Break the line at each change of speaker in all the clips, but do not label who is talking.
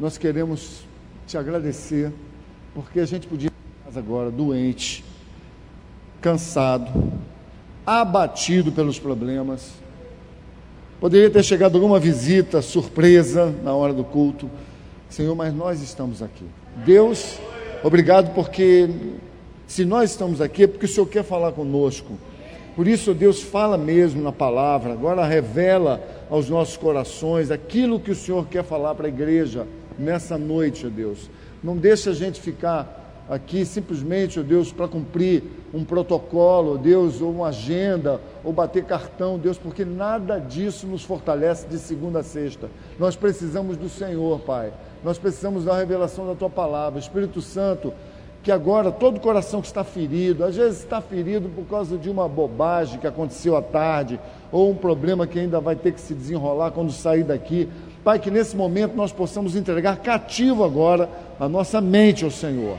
nós queremos te agradecer, porque a gente podia estar em casa agora, doente, cansado, abatido pelos problemas, poderia ter chegado alguma visita surpresa na hora do culto, Senhor, mas nós estamos aqui. Deus, obrigado, porque se nós estamos aqui é porque o Senhor quer falar conosco. Por isso, Deus, fala mesmo na palavra, agora revela aos nossos corações aquilo que o Senhor quer falar para a igreja nessa noite, ó Deus. Não deixa a gente ficar aqui simplesmente, ó Deus, para cumprir um protocolo, ó Deus, ou uma agenda, ou bater cartão, Deus, porque nada disso nos fortalece de segunda a sexta. Nós precisamos do Senhor, Pai. Nós precisamos da revelação da Tua palavra. Espírito Santo, que agora todo coração que está ferido, às vezes está ferido por causa de uma bobagem que aconteceu à tarde, ou um problema que ainda vai ter que se desenrolar quando sair daqui, Pai, que nesse momento nós possamos entregar cativo agora a nossa mente ao Senhor.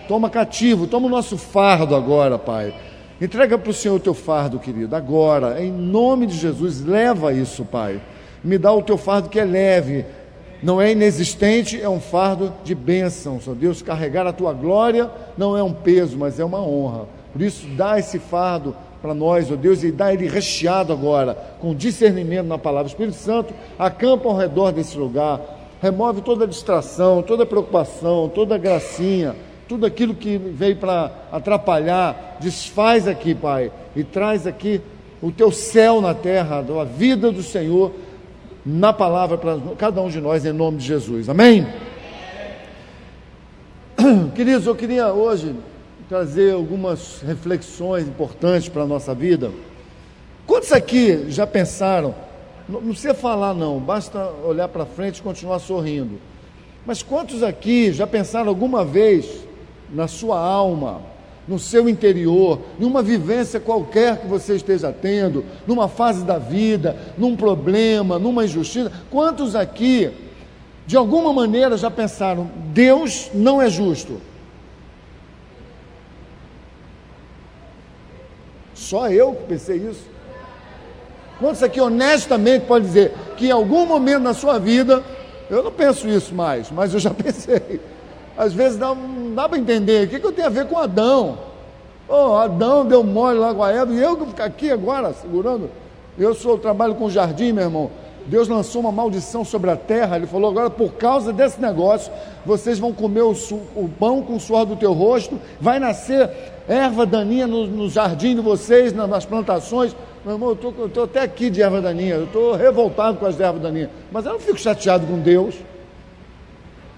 Toma cativo, toma o nosso fardo agora, Pai. Entrega para o Senhor o teu fardo, querido, agora, em nome de Jesus, leva isso, Pai. Me dá o teu fardo que é leve, não é inexistente, é um fardo de bênção, ó Deus. Carregar a tua glória não é um peso, mas é uma honra. Por isso, dá esse fardo para nós, ó Deus, e dá ele recheado agora, com discernimento na palavra. Espírito Santo, acampa ao redor desse lugar, remove toda a distração, toda a preocupação, toda a gracinha, tudo aquilo que veio para atrapalhar, desfaz aqui, Pai, e traz aqui o teu céu na terra, a vida do Senhor na palavra para cada um de nós, em nome de Jesus, amém? Queridos, eu queria hoje trazer algumas reflexões importantes para a nossa vida. Quantos aqui já pensaram, não precisa falar não, basta olhar para frente e continuar sorrindo, mas quantos aqui já pensaram alguma vez na sua alma, no seu interior, numa vivência qualquer que você esteja tendo, numa fase da vida, num problema, numa injustiça, quantos aqui, de alguma maneira, já pensaram, Deus não é justo? Só eu que pensei isso? Quantos aqui honestamente pode dizer que em algum momento na sua vida, eu não penso isso mais, mas eu já pensei. Às vezes não dá para entender, o que eu tenho a ver com Adão? Adão deu mole lá com a Eva, e eu que ficar aqui agora segurando? Eu trabalho com jardim, meu irmão. Deus lançou uma maldição sobre a terra, Ele falou, agora por causa desse negócio, vocês vão comer o pão com o suor do teu rosto, vai nascer erva daninha no jardim de vocês, nas plantações. Meu irmão, eu estou até aqui de erva daninha, eu estou revoltado com as ervas daninhas, mas eu não fico chateado com Deus.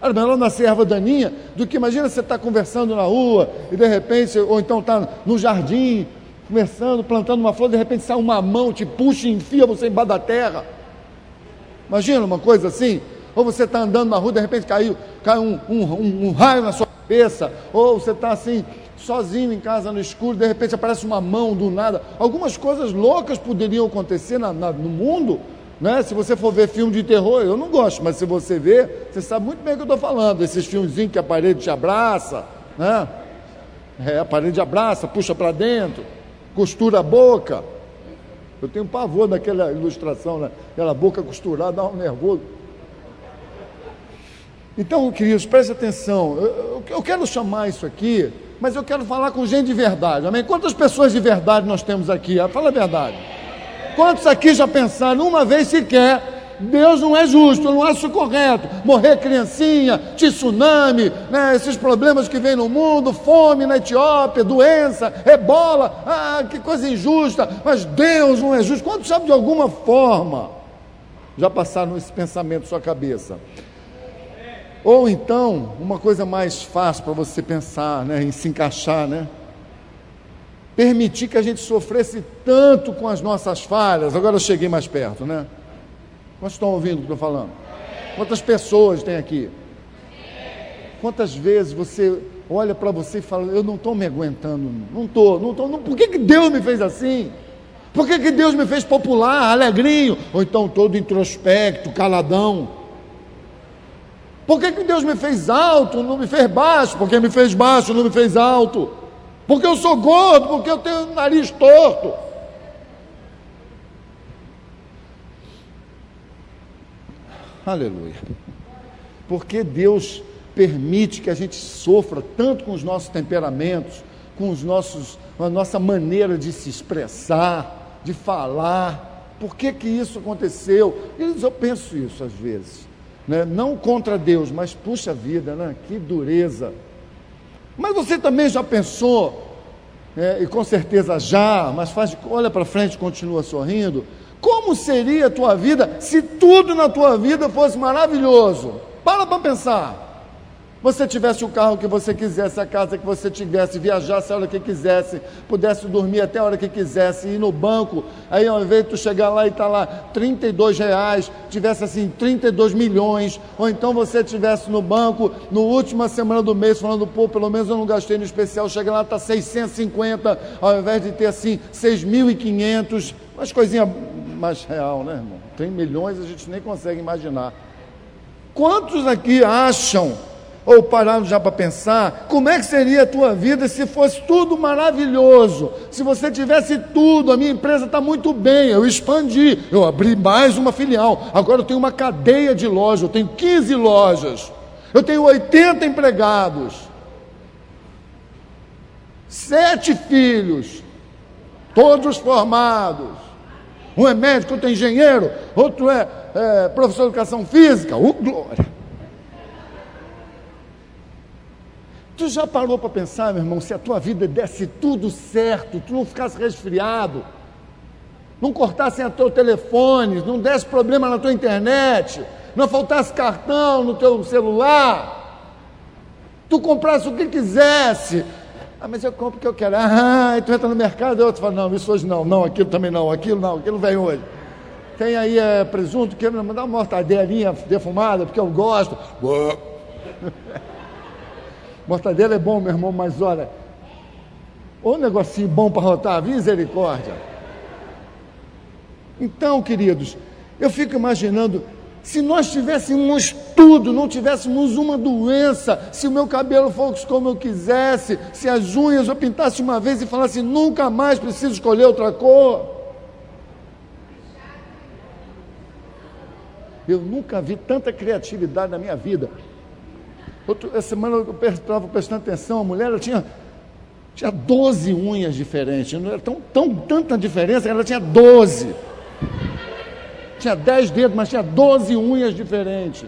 Era melhor nascer erva daninha do que, imagina você estar conversando na rua e de repente, ou então está no jardim, conversando, plantando uma flor, de repente sai uma mão, te puxa e enfia você embaixo da terra. Imagina uma coisa assim, ou você está andando na rua, de repente cai um raio na sua cabeça, ou você está assim, sozinho em casa no escuro, de repente aparece uma mão do nada. Algumas coisas loucas poderiam acontecer no mundo, né? Se você for ver filme de terror, eu não gosto, mas se você ver, você sabe muito bem o que eu estou falando, esses filmezinhos que a parede te abraça, né? A parede abraça, puxa para dentro, costura a boca. Eu tenho pavor daquela ilustração, né? Aquela boca costurada, dá um nervoso. Então, queridos, preste atenção, eu quero chamar isso aqui, mas eu quero falar com gente de verdade, amém? Quantas pessoas de verdade nós temos aqui? Fala a verdade. Quantos aqui já pensaram uma vez sequer, Deus não é justo, eu não acho correto, morrer criancinha, tsunami, né, esses problemas que vem no mundo, fome na Etiópia, doença, ebola, que coisa injusta, mas Deus não é justo. Quantos sabem de alguma forma já passaram esse pensamento na sua cabeça? Ou então, uma coisa mais fácil para você pensar, né, em se encaixar, né? Permitir que a gente sofresse tanto com as nossas falhas. Agora eu cheguei mais perto, né? Quantos estão ouvindo o que eu estou falando? Quantas pessoas tem aqui? Quantas vezes você olha para você e fala, eu não estou me aguentando, não estou, por que Deus me fez assim? Por que Deus me fez popular, alegrinho? Ou então todo introspecto, caladão? Por que Deus me fez alto, não me fez baixo? Porque me fez baixo, não me fez alto? Porque eu sou gordo, porque eu tenho o nariz torto. Aleluia. porque Deus permite que a gente sofra tanto com os nossos temperamentos, com a nossa maneira de se expressar, de falar. Por que isso aconteceu? Eu penso isso às vezes, né? Não contra Deus, mas puxa vida, né? Que dureza. Mas você também já pensou, e com certeza já, mas olha para frente e continua sorrindo, como seria a tua vida se tudo na tua vida fosse maravilhoso? Para pensar. Você tivesse o carro que você quisesse, a casa que você tivesse, viajasse a hora que quisesse, pudesse dormir até a hora que quisesse, ir no banco, aí ao invés de tu chegar lá e estar lá R$32, tivesse assim 32 milhões, ou então você estivesse no banco, na última semana do mês, falando, pô, pelo menos eu não gastei no especial, chega lá, está 650, ao invés de ter assim 6.500, umas coisinhas mais real, né, irmão? Tem milhões, a gente nem consegue imaginar. Quantos aqui acham, ou pararam já para pensar, como é que seria a tua vida se fosse tudo maravilhoso, se você tivesse tudo, a minha empresa está muito bem, eu expandi, eu abri mais uma filial, agora eu tenho uma cadeia de lojas, eu tenho 15 lojas, eu tenho 80 empregados, 7 filhos, todos formados, um é médico, outro é engenheiro, outro é professor de educação física, glória. Tu já parou para pensar, meu irmão, se a tua vida desse tudo certo, tu não ficasse resfriado, não cortassem o teu telefone, não desse problema na tua internet, não faltasse cartão no teu celular, tu comprasse o que quisesse, mas eu compro o que eu quero, tu entra no mercado e outro fala, não, isso hoje não, aquilo também não, aquilo vem hoje. Tem aí presunto, que me dá uma mortadelinha defumada, porque eu gosto. Mortadela é bom, meu irmão, mas olha, um negocinho bom para rotar, misericórdia. Então, queridos, eu fico imaginando, se nós tivéssemos tudo, não tivéssemos uma doença, se o meu cabelo fosse como eu quisesse, se as unhas eu pintasse uma vez e falasse, nunca mais preciso escolher outra cor. Eu nunca vi tanta criatividade na minha vida. Essa semana eu estava prestando atenção, a mulher ela tinha 12 unhas diferentes, não era tanta diferença que ela tinha 12. Tinha 10 dedos, mas tinha 12 unhas diferentes.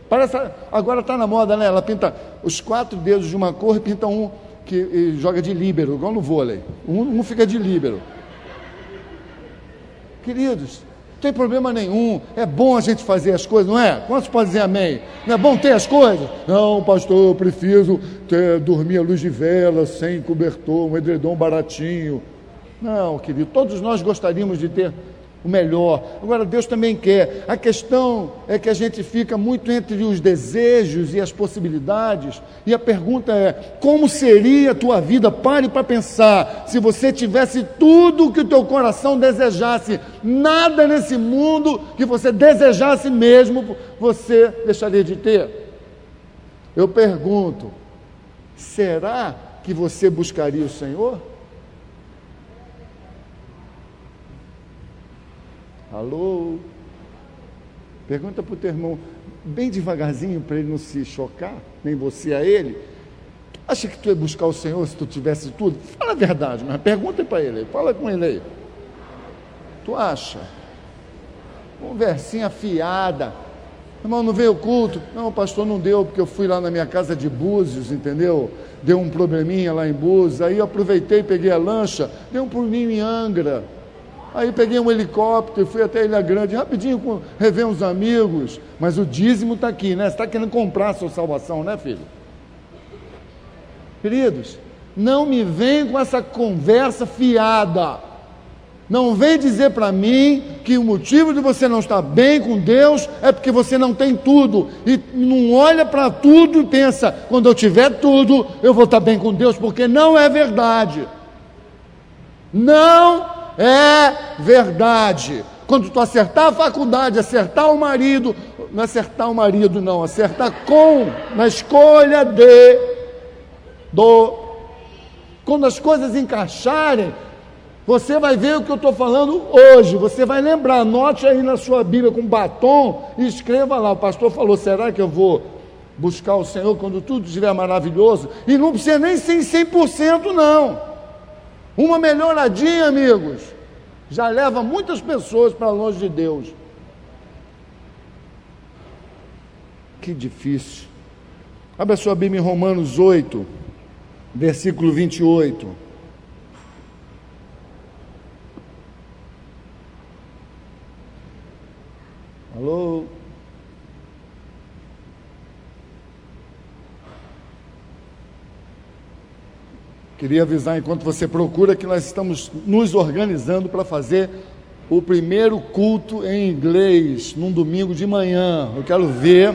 Parece, agora está na moda, né? Ela pinta os 4 dedos de uma cor e pinta um que joga de líbero, igual no vôlei. Um fica de líbero. Queridos, não tem problema nenhum, é bom a gente fazer as coisas, não é? Quantos podem dizer amém? Não é bom ter as coisas? Não, pastor, eu preciso dormir à luz de vela, sem cobertor, um edredom baratinho. Não, querido, todos nós gostaríamos de ter o melhor. Agora, Deus também quer. A questão é que a gente fica muito entre os desejos e as possibilidades, e a pergunta é, como seria a tua vida? Pare para pensar, se você tivesse tudo o que o teu coração desejasse, nada nesse mundo que você desejasse mesmo, você deixaria de ter? Eu pergunto, será que você buscaria o Senhor? Alô? Pergunta para o teu irmão, bem devagarzinho, para ele não se chocar, nem você a ele. Acha que tu ia buscar o Senhor se tu tivesse tudo? Fala a verdade, mas pergunta para ele, fala com ele aí. Tu acha? Conversinha fiada. Irmão, não veio o culto? Não, pastor, não deu, porque eu fui lá na minha casa de Búzios, entendeu? Deu um probleminha lá em Búzios, aí eu aproveitei, peguei a lancha, deu um probleminha em Angra. Aí peguei um helicóptero, fui até Ilha Grande, rapidinho, rever uns amigos, mas o dízimo está aqui, né? Você está querendo comprar a sua salvação, né, filho? Queridos, não me vem com essa conversa fiada. Não vem dizer para mim que o motivo de você não estar bem com Deus é porque você não tem tudo. E não olha para tudo e pensa, quando eu tiver tudo, eu vou estar bem com Deus, porque não é verdade. Não é verdade. Quando tu acertar a faculdade, acertar o marido, não acertar o marido não, acertar na escolha quando as coisas encaixarem, você vai ver o que eu estou falando hoje, você vai lembrar, anote aí na sua Bíblia com batom e escreva lá, o pastor falou, será que eu vou buscar o Senhor quando tudo estiver maravilhoso, e não precisa nem ser em 100% não. Uma melhoradinha, amigos, já leva muitas pessoas para longe de Deus. Que difícil. Abra sua Bíblia em Romanos 8, versículo 28. Alô? Queria avisar, enquanto você procura, que nós estamos nos organizando para fazer o primeiro culto em inglês, num domingo de manhã. Eu quero ver.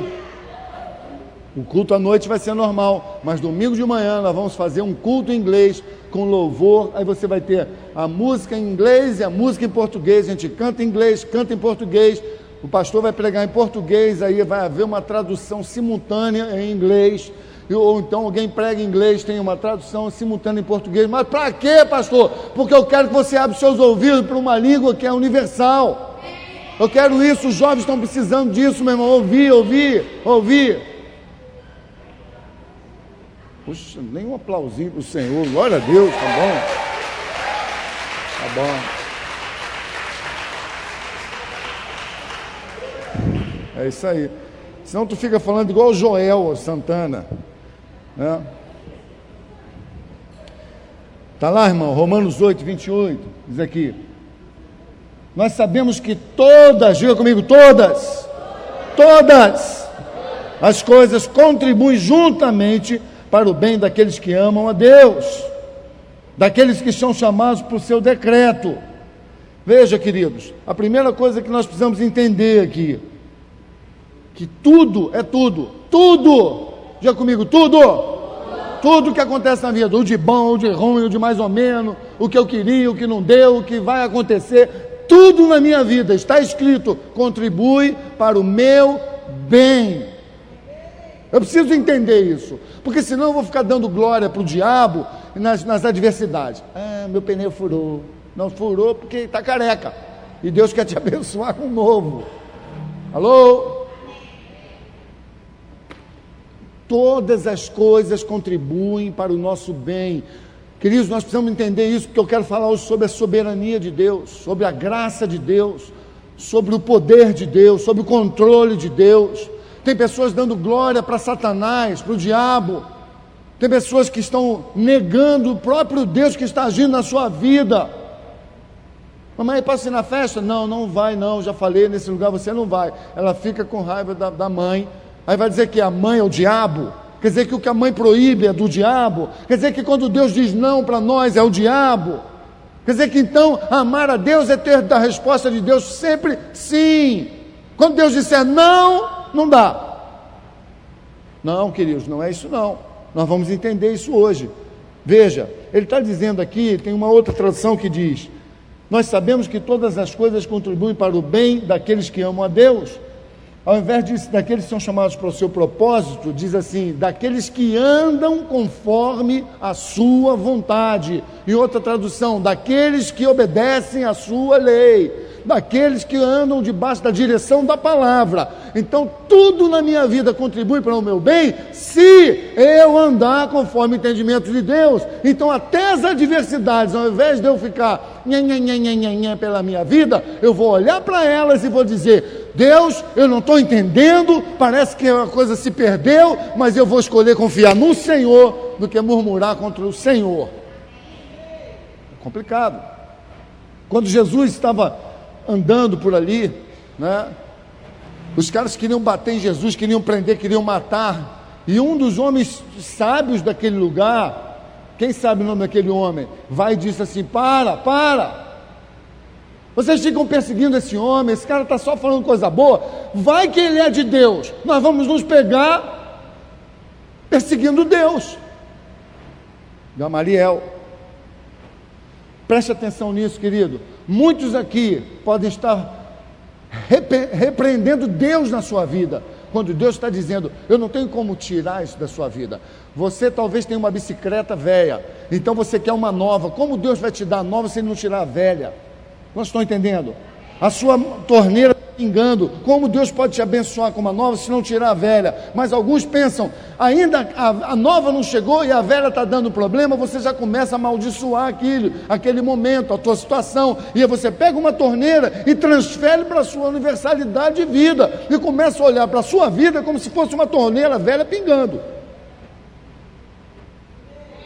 O culto à noite vai ser normal, mas domingo de manhã nós vamos fazer um culto em inglês, com louvor. Aí você vai ter a música em inglês e a música em português. A gente canta em inglês, canta em português. O pastor vai pregar em português, aí vai haver uma tradução simultânea em inglês. Ou então alguém prega em inglês, tem uma tradução simultânea em português. Mas para quê, pastor? Porque eu quero que você abra seus ouvidos para uma língua que é universal. Eu quero isso, os jovens estão precisando disso, meu irmão. Ouvir. Puxa, nem um aplausinho para o Senhor. Glória a Deus, tá bom? Tá bom. É isso aí. Senão tu fica falando igual o Joel Santana. Está lá, irmão, Romanos 8, 28, diz aqui: nós sabemos que diga comigo, todas as coisas contribuem juntamente para o bem daqueles que amam a Deus, daqueles que são chamados por seu decreto. Veja, queridos, a primeira coisa que nós precisamos entender aqui, que tudo é tudo, diga comigo, tudo que acontece na vida, o de bom, o de ruim, o de mais ou menos, o que eu queria, o que não deu, o que vai acontecer, tudo na minha vida, está escrito, contribui para o meu bem. Eu preciso entender isso, porque senão eu vou ficar dando glória para o diabo nas adversidades. Meu pneu furou. Não furou porque está careca, e Deus quer te abençoar com um novo. Alô? Todas as coisas contribuem para o nosso bem. Queridos, nós precisamos entender isso, porque eu quero falar hoje sobre a soberania de Deus, sobre a graça de Deus, sobre o poder de Deus, sobre o controle de Deus. Tem pessoas dando glória para Satanás, para o diabo. Tem pessoas que estão negando o próprio Deus que está agindo na sua vida. Mamãe, posso ir na festa? Não vai não, já falei, nesse lugar você não vai. Ela fica com raiva da mãe. Aí vai dizer que a mãe é o diabo? Quer dizer que o que a mãe proíbe é do diabo? Quer dizer que quando Deus diz não para nós é o diabo? Quer dizer que então amar a Deus é ter da resposta de Deus sempre sim. Quando Deus disser não, não dá. Não, queridos, não é isso não. Nós vamos entender isso hoje. Veja, ele está dizendo aqui, tem uma outra tradução que diz: nós sabemos que todas as coisas contribuem para o bem daqueles que amam a Deus. Ao invés de daqueles que são chamados para o seu propósito, diz assim: daqueles que andam conforme a sua vontade. E outra tradução: daqueles que obedecem a sua lei, daqueles que andam debaixo da direção da palavra. Então tudo na minha vida contribui para o meu bem, se eu andar conforme o entendimento de Deus. Então até as adversidades, ao invés de eu ficar pela minha vida, eu vou olhar para elas e vou dizer: Deus, eu não estou entendendo, parece que a coisa se perdeu, mas eu vou escolher confiar no Senhor do que murmurar contra o Senhor. É complicado. Quando Jesus estava andando por ali, né, os caras queriam bater em Jesus, queriam prender, queriam matar, e um dos homens sábios daquele lugar, quem sabe o nome daquele homem, vai e disse assim: para, vocês ficam perseguindo esse homem, esse cara está só falando coisa boa, vai que ele é de Deus, nós vamos nos pegar perseguindo Deus. Gamaliel, preste atenção nisso, querido. Muitos aqui podem estar repreendendo Deus na sua vida, quando Deus está dizendo: eu não tenho como tirar isso da sua vida. Você talvez tenha uma bicicleta velha, então você quer uma nova. Como Deus vai te dar a nova se Ele não tirar a velha? Nós estamos entendendo? A sua torneira pingando. Como Deus pode te abençoar com uma nova se não tirar a velha? Mas alguns pensam, ainda a nova não chegou e a velha está dando problema, você já começa a amaldiçoar aquele momento, a tua situação, e aí você pega uma torneira e transfere para a sua universalidade de vida, e começa a olhar para a sua vida como se fosse uma torneira velha pingando.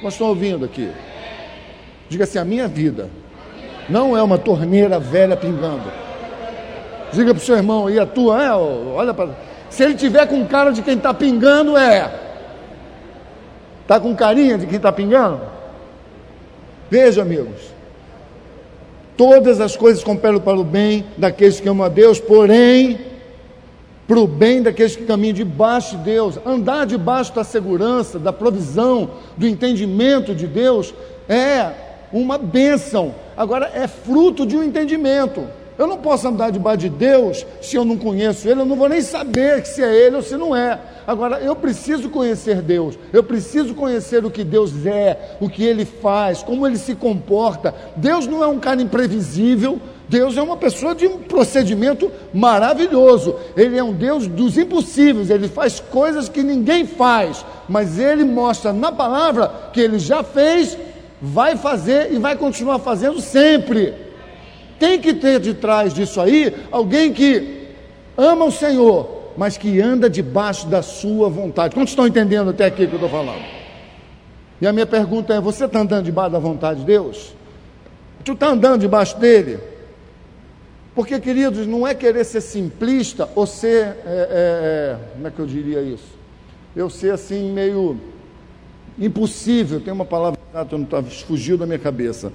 Nós estamos ouvindo aqui? Diga assim, a minha vida não é uma torneira velha pingando. Diga para o seu irmão, e a tua é? Olha para... Se ele tiver com cara de quem está pingando, está com carinha de quem está pingando? Veja, amigos, todas as coisas cooperam para o bem daqueles que amam a Deus, porém, para o bem daqueles que caminham debaixo de Deus. Andar debaixo da segurança, da provisão, do entendimento de Deus, é uma bênção. Agora, é fruto de um entendimento. Eu não posso andar debaixo de Deus se eu não conheço Ele, eu não vou nem saber se é Ele ou se não é. Agora, eu preciso conhecer Deus, eu preciso conhecer o que Deus é, o que Ele faz, como Ele se comporta. Deus não é um cara imprevisível, Deus é uma pessoa de um procedimento maravilhoso. Ele é um Deus dos impossíveis, Ele faz coisas que ninguém faz, mas Ele mostra na palavra que Ele já fez, vai fazer e vai continuar fazendo sempre. Tem que ter de trás disso aí alguém que ama o Senhor, mas que anda debaixo da sua vontade. Quantos estão entendendo até aqui que eu estou falando? E a minha pergunta é, você está andando debaixo da vontade de Deus? Tu está andando debaixo dele? Porque, queridos, não é querer ser simplista ou ser, como é que eu diria isso? Eu ser assim meio impossível, tem uma palavra que fugiu da minha cabeça,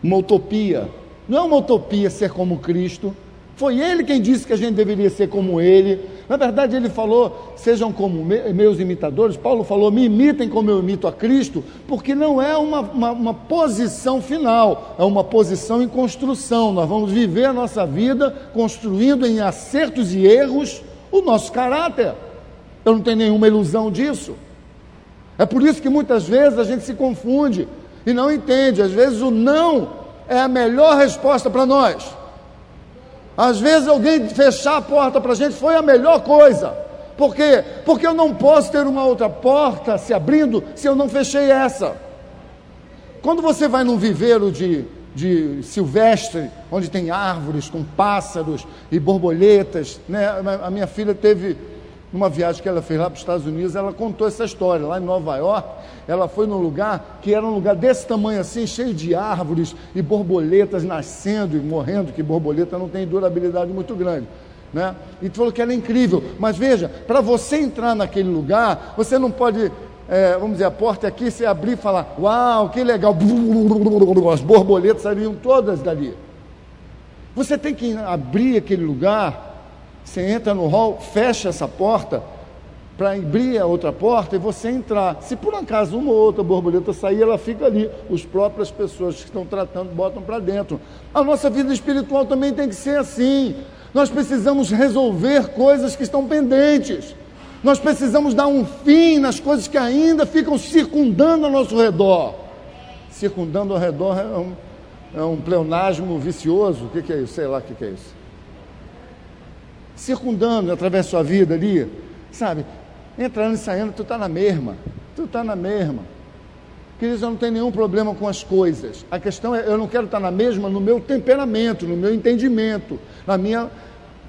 uma utopia. Não é uma utopia ser como Cristo, foi Ele quem disse que a gente deveria ser como Ele. Na verdade Ele falou, sejam como meus imitadores. Paulo falou, me imitem como eu imito a Cristo, porque não é uma posição final, é uma posição em construção. Nós vamos viver a nossa vida construindo em acertos e erros o nosso caráter. Eu não tenho nenhuma ilusão disso. É por isso que muitas vezes a gente se confunde e não entende. Às vezes o não é a melhor resposta para nós. Às vezes alguém fechar a porta para a gente foi a melhor coisa. Por quê? Porque eu não posso ter uma outra porta se abrindo se eu não fechei essa. Quando você vai num viveiro de silvestre, onde tem árvores com pássaros e borboletas, né? A minha filha teve uma viagem que ela fez lá para os Estados Unidos, ela contou essa história, lá em Nova York, ela foi num lugar que era um lugar desse tamanho assim, cheio de árvores e borboletas nascendo e morrendo, que borboleta não tem durabilidade muito grande, né? E falou que era incrível, mas veja, para você entrar naquele lugar, você não pode, vamos dizer, a porta aqui, você abrir e falar, uau, que legal, as borboletas sairiam todas dali. Você tem que abrir aquele lugar. Você entra no hall, fecha essa porta para abrir a outra porta e você entrar. Se por acaso uma ou outra borboleta sair, ela fica ali. As próprias pessoas que estão tratando botam para dentro. A nossa vida espiritual também tem que ser assim. Nós precisamos resolver coisas que estão pendentes. Nós precisamos dar um fim nas coisas que ainda ficam circundando ao nosso redor. Circundando ao redor é um pleonasmo vicioso. O que é isso? Sei lá o que é isso. Circundando através da sua vida ali, sabe, entrando e saindo, tu está na mesma, queridos, eu não tenho nenhum problema com as coisas, a questão é, eu não quero estar na mesma no meu temperamento, no meu entendimento, na minha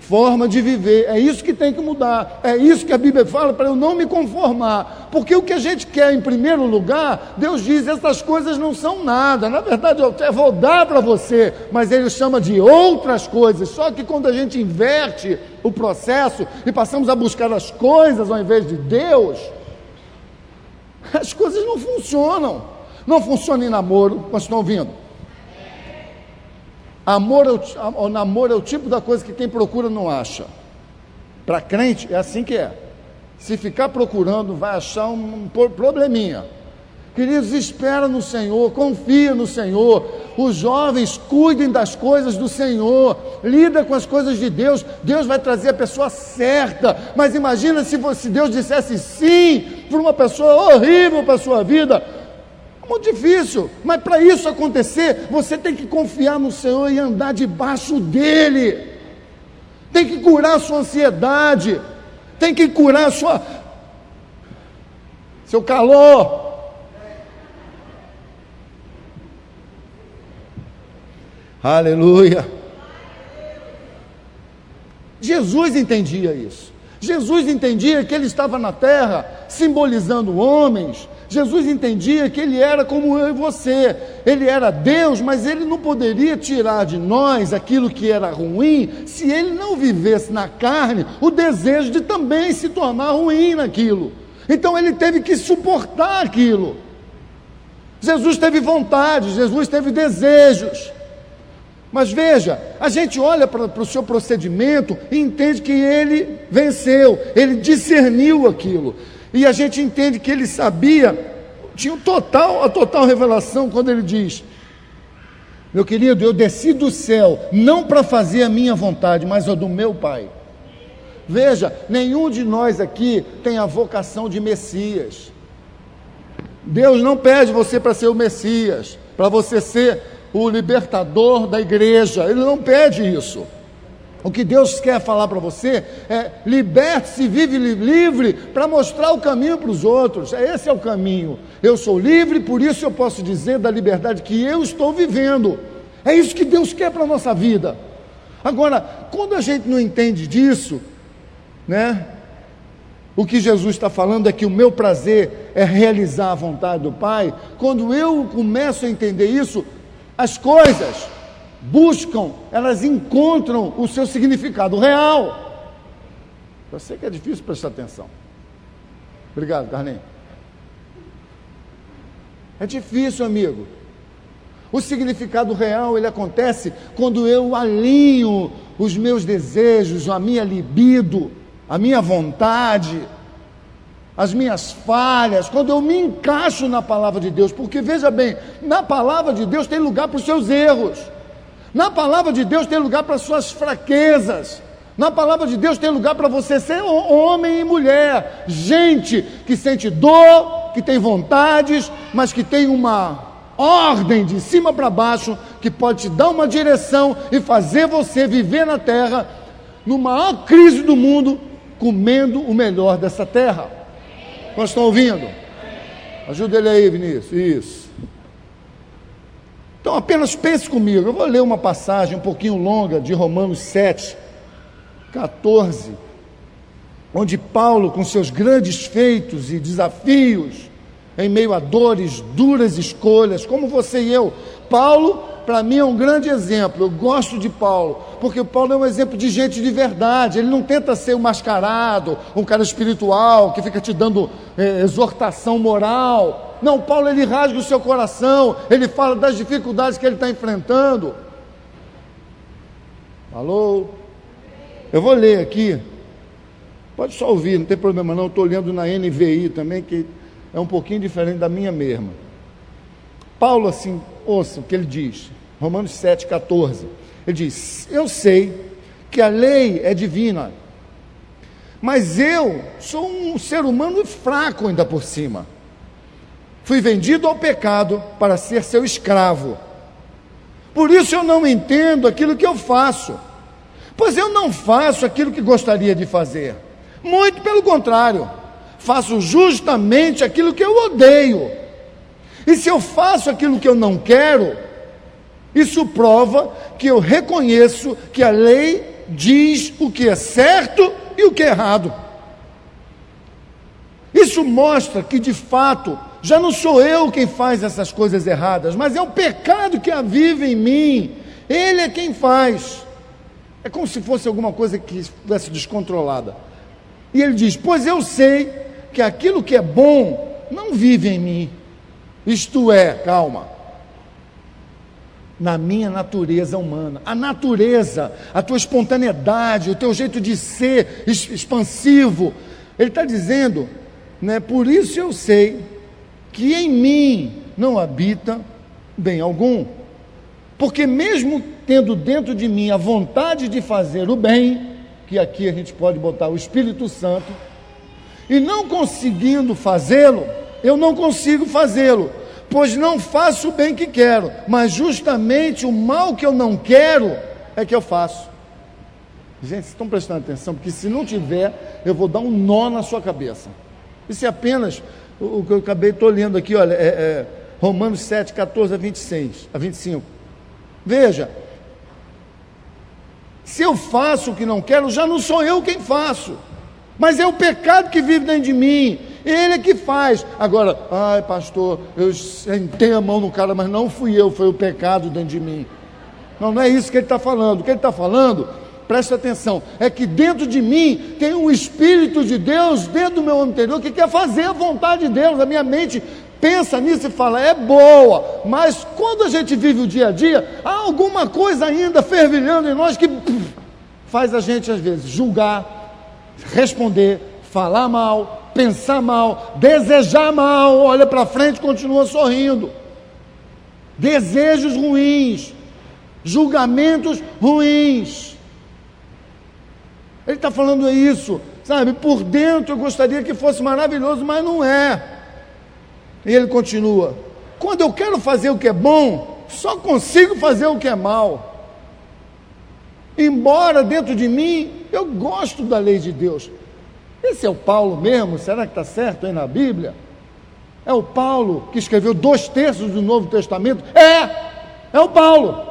forma de viver, é isso que tem que mudar, é isso que a Bíblia fala para eu não me conformar, porque o que a gente quer em primeiro lugar, Deus diz, essas coisas não são nada, na verdade eu até vou dar para você, mas Ele chama de outras coisas, só que quando a gente inverte o processo e passamos a buscar as coisas ao invés de Deus, as coisas não funcionam em namoro, vocês estão ouvindo? O namoro é o tipo da coisa que quem procura não acha. Para crente é assim que é. Se ficar procurando, vai achar um probleminha. Queridos, espera no Senhor, confia no Senhor. Os jovens cuidem das coisas do Senhor, lida com as coisas de Deus. Deus vai trazer a pessoa certa. Mas imagina se Deus dissesse sim para uma pessoa horrível para a sua vida. Muito difícil, mas para isso acontecer, você tem que confiar no Senhor e andar debaixo dEle. tem que curar a sua ansiedade, tem que curar seu calor. Aleluia. Jesus entendia isso. Jesus entendia que ele estava na terra simbolizando homens. Jesus entendia que ele era como eu e você. Ele era Deus, mas ele não poderia tirar de nós aquilo que era ruim se ele não vivesse na carne o desejo de também se tornar ruim naquilo. Então ele teve que suportar aquilo. Jesus teve vontade, Jesus teve desejos. Mas veja, a gente olha para o seu procedimento e entende que ele venceu, ele discerniu aquilo. E a gente entende que ele sabia, tinha a total revelação quando ele diz: meu querido, eu desci do céu, não para fazer a minha vontade, mas a do meu Pai. Veja, nenhum de nós aqui tem a vocação de Messias. Deus não pede você para ser o Messias, para você ser o libertador da igreja. Ele não pede isso. O que Deus quer falar para você é: liberte-se, vive livre para mostrar o caminho para os outros. Esse é o caminho. Eu sou livre, por isso eu posso dizer da liberdade que eu estou vivendo. É isso que Deus quer para a nossa vida. Agora, quando a gente não entende disso, né? O que Jesus está falando é que o meu prazer é realizar a vontade do Pai. Quando eu começo a entender isso, as coisas buscam, elas encontram o seu significado real. Eu sei que é difícil prestar atenção. Obrigado, Carlinhos. É difícil, amigo. O significado real, ele acontece quando eu alinho os meus desejos, a minha libido, a minha vontade, as minhas falhas, quando eu me encaixo na palavra de Deus. Porque veja bem, na palavra de Deus tem lugar para os seus erros, na palavra de Deus tem lugar para as suas fraquezas, na palavra de Deus tem lugar para você ser homem e mulher, gente que sente dor, que tem vontades, mas que tem uma ordem de cima para baixo, que pode te dar uma direção e fazer você viver na terra, no maior crise do mundo, comendo o melhor dessa terra. Nós estão ouvindo? Ajuda ele aí, Vinícius. Isso. Então apenas pense comigo. Eu vou ler uma passagem um pouquinho longa de Romanos 7, 14, onde Paulo, com seus grandes feitos e desafios, em meio a dores, duras escolhas, como você e eu, Paulo, para mim é um grande exemplo. Eu gosto de Paulo, porque Paulo é um exemplo de gente de verdade. Ele não tenta ser um mascarado, um cara espiritual, que fica te dando exortação moral. Não, Paulo, ele rasga o seu coração, ele fala das dificuldades que ele está enfrentando. Alô? Eu vou ler aqui, pode só ouvir, não tem problema não, estou lendo na NVI também, que é um pouquinho diferente da minha mesma. Paulo, assim, ouça o que ele diz, Romanos 7, 14, ele diz: eu sei que a lei é divina, mas eu sou um ser humano fraco ainda por cima, fui vendido ao pecado para ser seu escravo, por isso eu não entendo aquilo que eu faço, pois eu não faço aquilo que gostaria de fazer, muito pelo contrário, faço justamente aquilo que eu odeio. E se eu faço aquilo que eu não quero, isso prova que eu reconheço que a lei diz o que é certo e o que é errado. Isso mostra que de fato já não sou eu quem faz essas coisas erradas, mas é o pecado que vive em mim. Ele é quem faz. É como se fosse alguma coisa que estivesse descontrolada. E ele diz: pois eu sei que aquilo que é bom não vive em mim. Isto é, calma, na minha natureza humana. A natureza, a tua espontaneidade, o teu jeito de ser expansivo. Ele está dizendo, né, por isso eu sei que em mim não habita bem algum. Porque mesmo tendo dentro de mim a vontade de fazer o bem, que aqui a gente pode botar o Espírito Santo, e não conseguindo fazê-lo, eu não consigo fazê-lo, pois não faço o bem que quero, mas justamente o mal que eu não quero é que eu faço. Gente, vocês estão prestando atenção? Porque se não tiver, eu vou dar um nó na sua cabeça. Isso é apenas o que eu acabei, estou lendo aqui, olha, Romanos 7, 14 a 25. Veja, se eu faço o que não quero, já não sou eu quem faço, mas é o pecado que vive dentro de mim, ele é que faz. Agora, ai pastor, eu sentei a mão no cara, mas não fui eu, foi o pecado dentro de mim. Não é isso que ele está falando. O que ele está falando, presta atenção, é que dentro de mim tem um Espírito de Deus, dentro do meu homem interior, que quer fazer a vontade de Deus. A minha mente pensa nisso e fala, é boa, mas quando a gente vive o dia a dia, há alguma coisa ainda fervilhando em nós que faz a gente às vezes julgar, responder, falar mal, pensar mal, desejar mal, olha para frente e continua sorrindo. Desejos ruins, julgamentos ruins. Ele está falando isso, sabe? Por dentro eu gostaria que fosse maravilhoso, mas não é. E ele continua, quando eu quero fazer o que é bom, só consigo fazer o que é mal. Embora dentro de mim, eu gosto da lei de Deus. Esse é o Paulo mesmo? Será que está certo aí na Bíblia? É o Paulo que escreveu 2/3 do Novo Testamento? É o Paulo.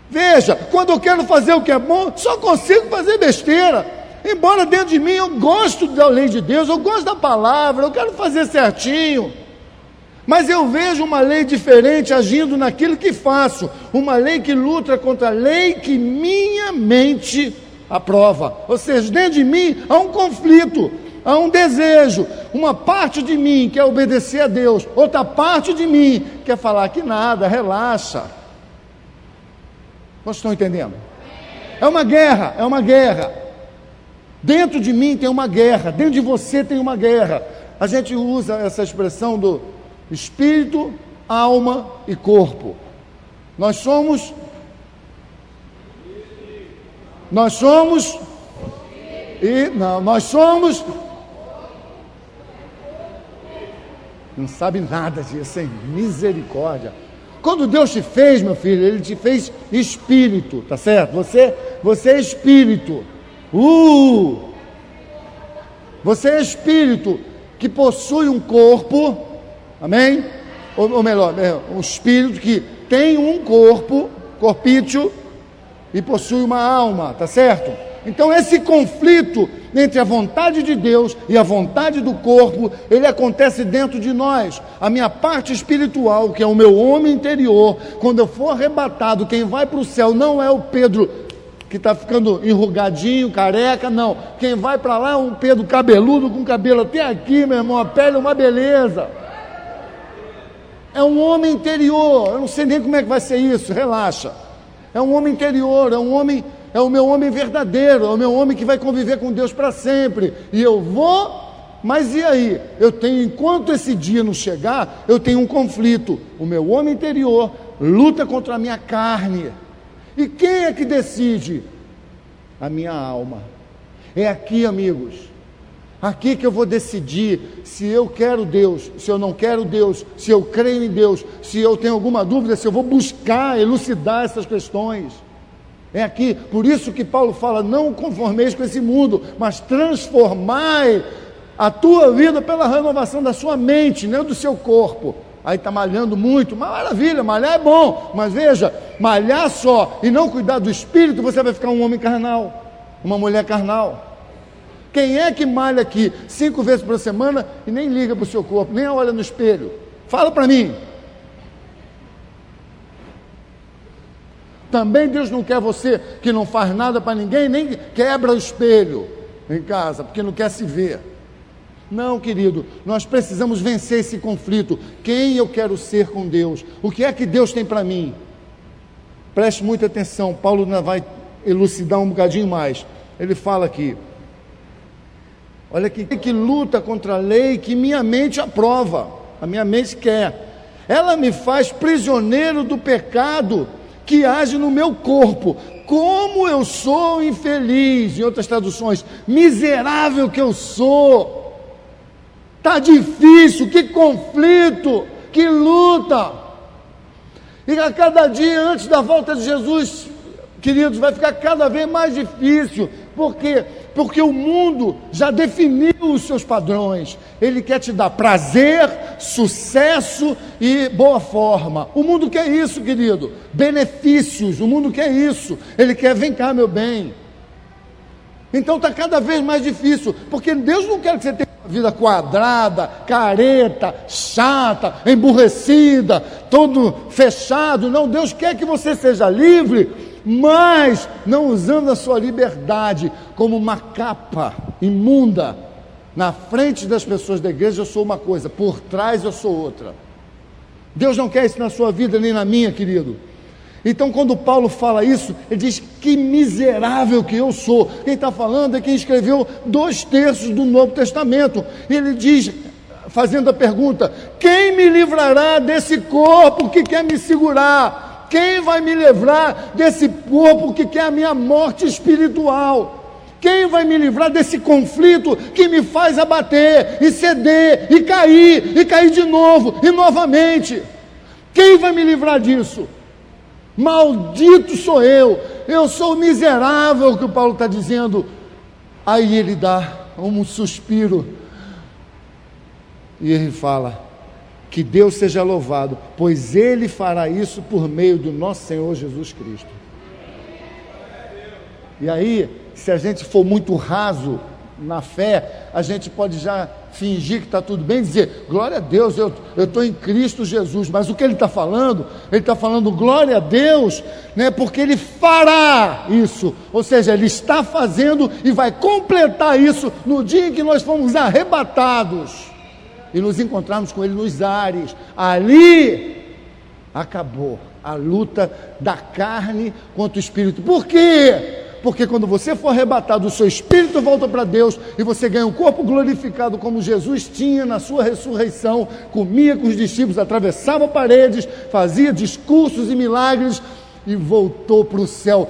Veja, quando eu quero fazer o que é bom, só consigo fazer besteira. Embora dentro de mim eu gosto da lei de Deus, eu gosto da palavra, eu quero fazer certinho. Mas eu vejo uma lei diferente agindo naquilo que faço. Uma lei que luta contra a lei que minha mente aprova. Ou seja, dentro de mim há um conflito, há um desejo. Uma parte de mim quer obedecer a Deus, outra parte de mim quer falar que nada, relaxa. Vocês estão entendendo? É uma guerra. Dentro de mim tem uma guerra, dentro de você tem uma guerra. A gente usa essa expressão do espírito, alma e corpo. Nós somos não sabe nada disso, hein? Misericórdia. Quando Deus te fez, meu filho, Ele te fez espírito, tá certo? Você é espírito. Você é espírito que possui um corpo, amém? Ou melhor, um espírito que tem um corpo, corpício, e possui uma alma, tá certo? Então esse conflito entre a vontade de Deus e a vontade do corpo, ele acontece dentro de nós. A minha parte espiritual, que é o meu homem interior, quando eu for arrebatado, quem vai para o céu não é o Pedro que está ficando enrugadinho, careca, não. Quem vai para lá é um Pedro cabeludo, com cabelo até aqui, meu irmão, a pele é uma beleza. É um homem interior, eu não sei nem como é que vai ser isso, relaxa. É um homem interior, é o meu homem verdadeiro, é o meu homem que vai conviver com Deus para sempre. E eu vou, mas e aí? Enquanto esse dia não chegar, eu tenho um conflito. O meu homem interior luta contra a minha carne. E quem é que decide? A minha alma. É aqui, amigos, aqui que eu vou decidir se eu quero Deus, se eu não quero Deus, se eu creio em Deus, se eu tenho alguma dúvida, se eu vou buscar elucidar essas questões. É aqui, por isso que Paulo fala, não conformeis com esse mundo, mas transformai a tua vida pela renovação da sua mente, não do seu corpo. Aí está malhando muito, maravilha, malhar é bom, mas veja, malhar só e não cuidar do espírito, você vai ficar um homem carnal, uma mulher carnal. Quem é que malha aqui 5 vezes por semana e nem liga para o seu corpo, nem olha no espelho? Fala para mim. Também Deus não quer você que não faz nada para ninguém, nem quebra o espelho em casa, porque não quer se ver. Não, querido, nós precisamos vencer esse conflito. Quem eu quero ser com Deus? O que é que Deus tem para mim? Preste muita atenção, Paulo ainda vai elucidar um bocadinho mais. Ele fala aqui, olha que luta contra a lei que minha mente aprova, a minha mente quer. Ela me faz prisioneiro do pecado que age no meu corpo. Como eu sou infeliz, em outras traduções, miserável que eu sou. Está difícil, que conflito, que luta. E a cada dia antes da volta de Jesus, Queridos, vai ficar cada vez mais difícil. Por quê? Porque o mundo já definiu os seus padrões. Ele quer te dar prazer, sucesso e boa forma. O mundo quer isso, querido. Benefícios, o mundo quer isso. Ele quer, vem cá, meu bem. Então está cada vez mais difícil, porque Deus não quer que você tenha uma vida quadrada, careta, chata, emburrecida, todo fechado. Não, Deus quer que você seja livre, mas não usando a sua liberdade como uma capa imunda. Na frente das pessoas da igreja eu sou uma coisa, por trás eu sou outra. Deus não quer isso na sua vida nem na minha, querido. Então, quando Paulo fala isso, ele diz: que miserável que eu sou. Quem está falando é quem escreveu 2/3 do Novo Testamento. Ele diz, fazendo a pergunta: quem me livrará desse corpo que quer me segurar? Quem vai me livrar desse corpo que quer a minha morte espiritual? Quem vai me livrar desse conflito que me faz abater, e ceder, e cair de novo, e novamente? Quem vai me livrar disso? Maldito sou eu sou miserável, que o Paulo está dizendo. Aí ele dá um suspiro, e ele fala: que Deus seja louvado, pois Ele fará isso por meio do nosso Senhor Jesus Cristo. E aí, se a gente for muito raso na fé, a gente pode já fingir que está tudo bem, dizer: glória a Deus, eu estou em Cristo Jesus. Mas o que ele está falando? Ele está falando glória a Deus, né, porque Ele fará isso, ou seja, Ele está fazendo e vai completar isso no dia em que nós fomos arrebatados e nos encontrarmos com Ele nos ares. Ali acabou a luta da carne contra o Espírito. Por quê? Porque quando você for arrebatado, o seu espírito volta para Deus e você ganha um corpo glorificado como Jesus tinha na sua ressurreição, comia com os discípulos, atravessava paredes, fazia discursos e milagres e voltou para o céu.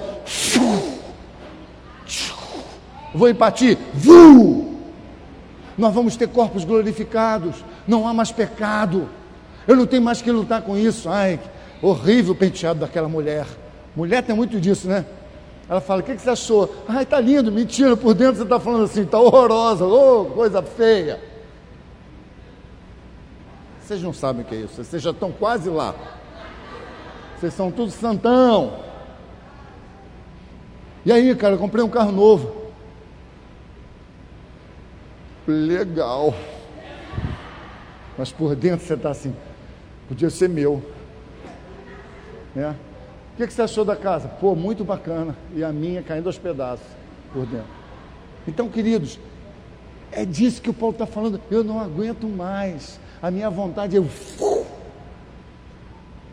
Vou empatir. Nós vamos ter corpos glorificados, não há mais pecado. Eu não tenho mais que lutar com isso. Ai, horrível o penteado daquela mulher. Mulher tem muito disso, né? Ela fala: o que você achou? Ai, tá lindo. Mentira, por dentro você está falando assim: tá horrorosa, coisa feia. Vocês não sabem o que é isso, vocês já estão quase lá. Vocês são tudo santão. E aí, cara, eu comprei um carro novo. Legal. Mas por dentro você está assim: podia ser meu, né? O que você achou da casa? Pô, muito bacana. E a minha caindo aos pedaços por dentro. Então, queridos, é disso que o Paulo está falando. Eu não aguento mais. A minha vontade é...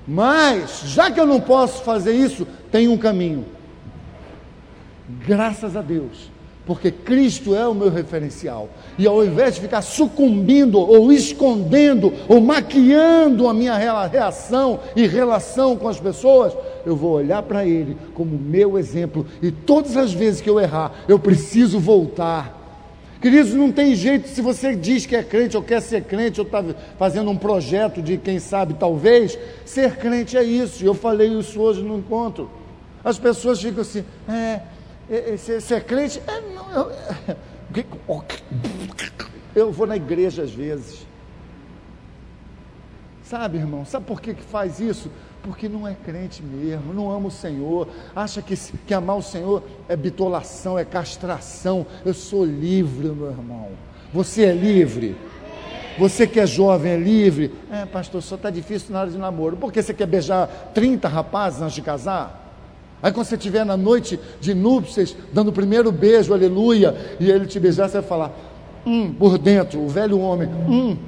Mas, já que eu não posso fazer isso, tem um caminho. Graças a Deus. Porque Cristo é o meu referencial. E ao invés de ficar sucumbindo, ou escondendo, ou maquiando a minha reação e relação com as pessoas, eu vou olhar para Ele como meu exemplo. E todas as vezes que eu errar, eu preciso voltar. Queridos, não tem jeito. Se você diz que é crente, ou quer ser crente, ou está fazendo um projeto de, quem sabe, talvez, ser crente é isso. E eu falei isso hoje no encontro. As pessoas ficam assim: ser crente? Eu vou na igreja às vezes. Sabe, irmão? Sabe por que faz isso? Porque não é crente mesmo, não ama o Senhor, acha que amar o Senhor é bitolação, é castração. Eu sou livre, meu irmão. Você é livre? Você que é jovem é livre? Pastor, só está difícil na hora de namoro. Por que você quer beijar 30 rapazes antes de casar? Aí quando você estiver na noite de núpcias, dando o primeiro beijo, aleluia, e ele te beijar, você vai falar: por dentro, o velho homem,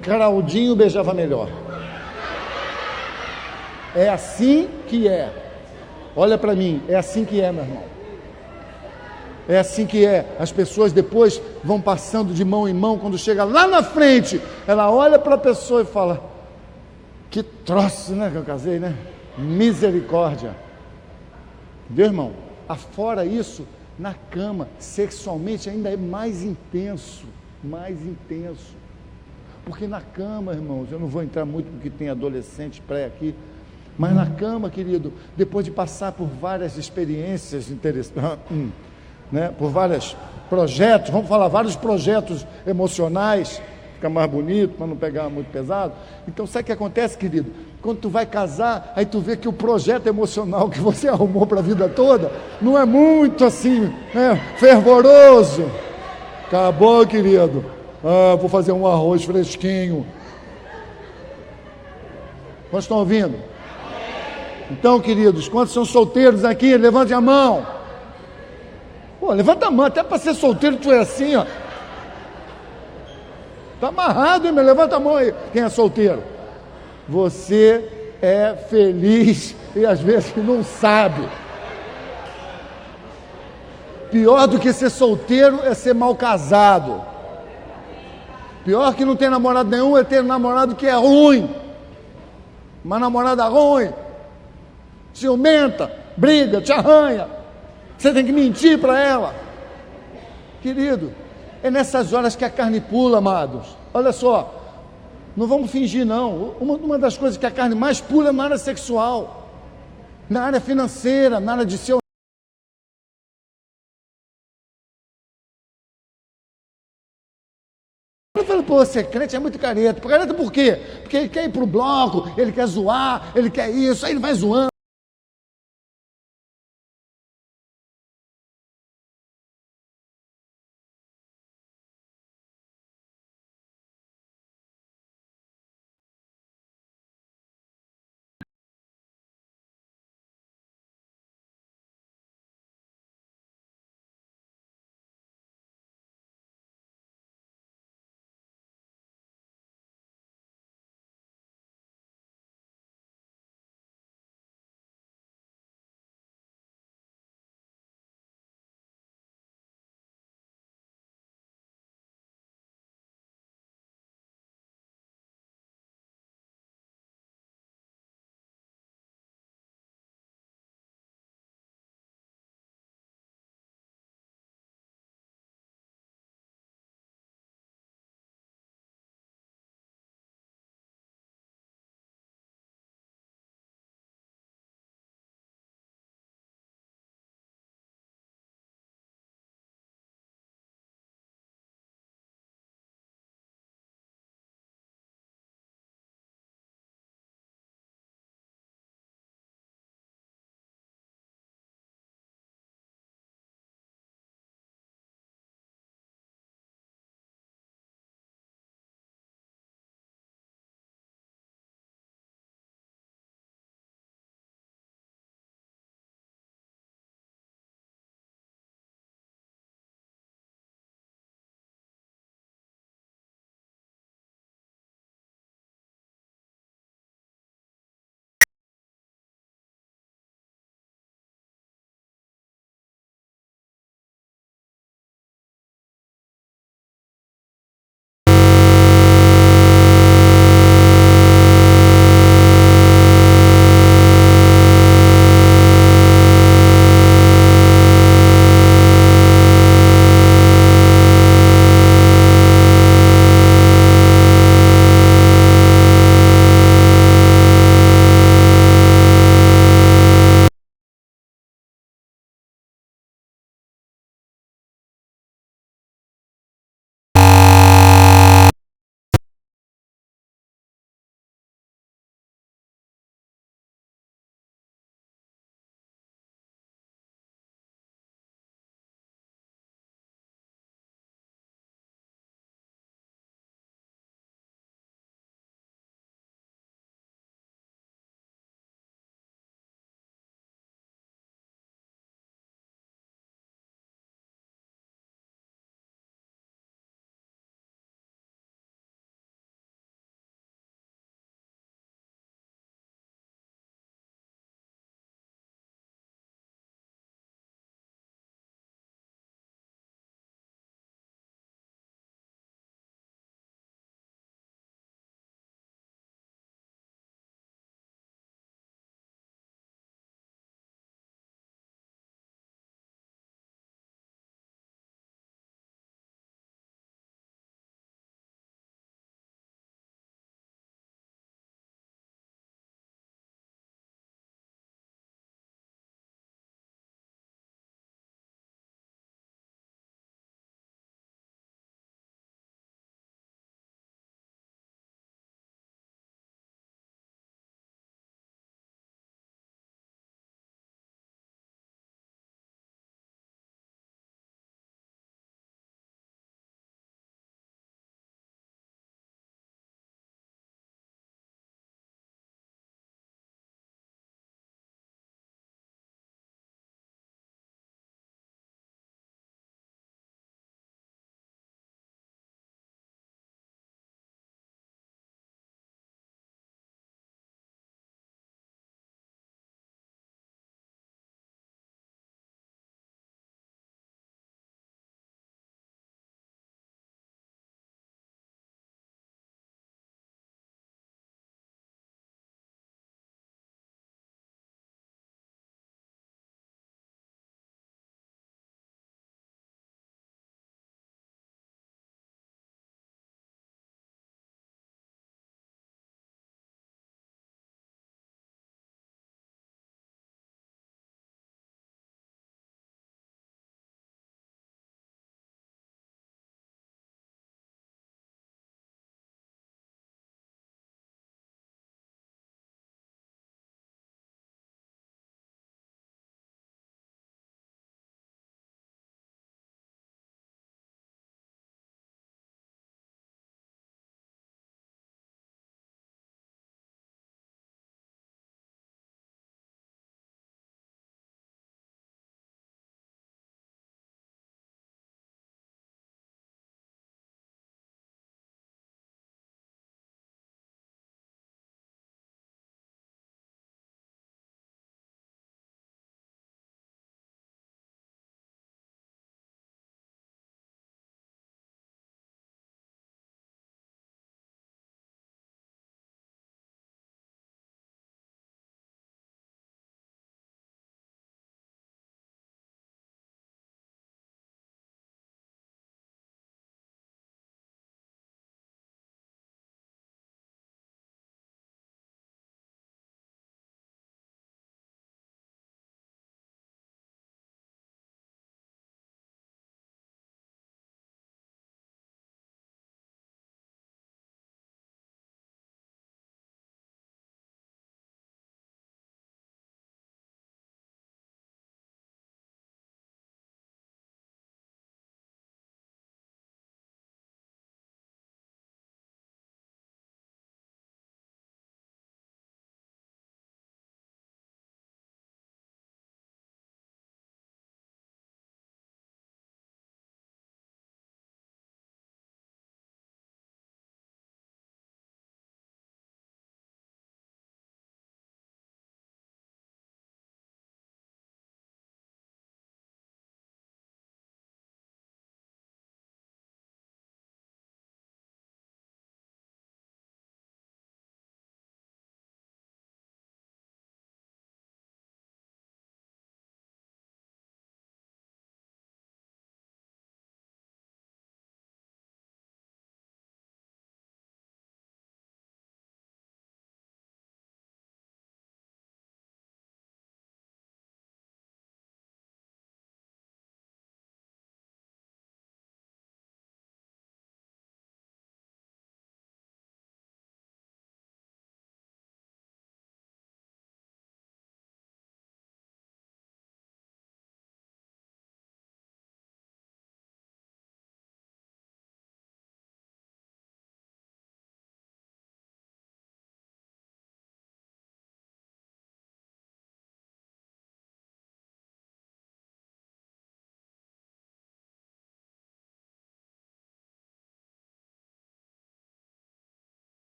Claudinho beijava melhor. É assim que é. Olha para mim, é assim que é, meu irmão. É assim que é. As pessoas depois vão passando de mão em mão. Quando chega lá na frente, ela olha para a pessoa e fala: que troço, né, que eu casei, né? Misericórdia. Viu, irmão? Afora isso, na cama, sexualmente ainda é mais intenso. Mais intenso. Porque na cama, irmãos, eu não vou entrar muito porque tem adolescente pré aqui, Mas na cama, querido, depois de passar por várias experiências interessantes, né, por vários projetos, vamos falar, vários projetos emocionais, fica mais bonito, para não pegar muito pesado. Então, sabe o que acontece, querido? Quando tu vai casar, aí tu vê que o projeto emocional que você arrumou para a vida toda, não é muito assim, né, fervoroso. Acabou, querido. Vou fazer um arroz fresquinho. Quantos estão ouvindo? Então, queridos, quantos são solteiros aqui? Levante a mão. Pô, levanta a mão, até para ser solteiro tu é assim, ó. Tá amarrado, hein, meu? Levanta a mão aí, quem é solteiro. Você é feliz e às vezes não sabe. Pior do que ser solteiro é ser mal casado. Pior que não ter namorado nenhum é ter namorado que é ruim. Uma namorada ruim, ciumenta, briga, te arranha. Você tem que mentir para ela. Querido, é nessas horas que a carne pula, amados. Olha só, não vamos fingir não. Uma das coisas que a carne mais pula é na área sexual, na área financeira, na área de ser. Eu falo, pô, você crente é muito careta. Careta por quê? Porque ele quer ir pro bloco, ele quer zoar, ele quer isso, aí ele vai zoando.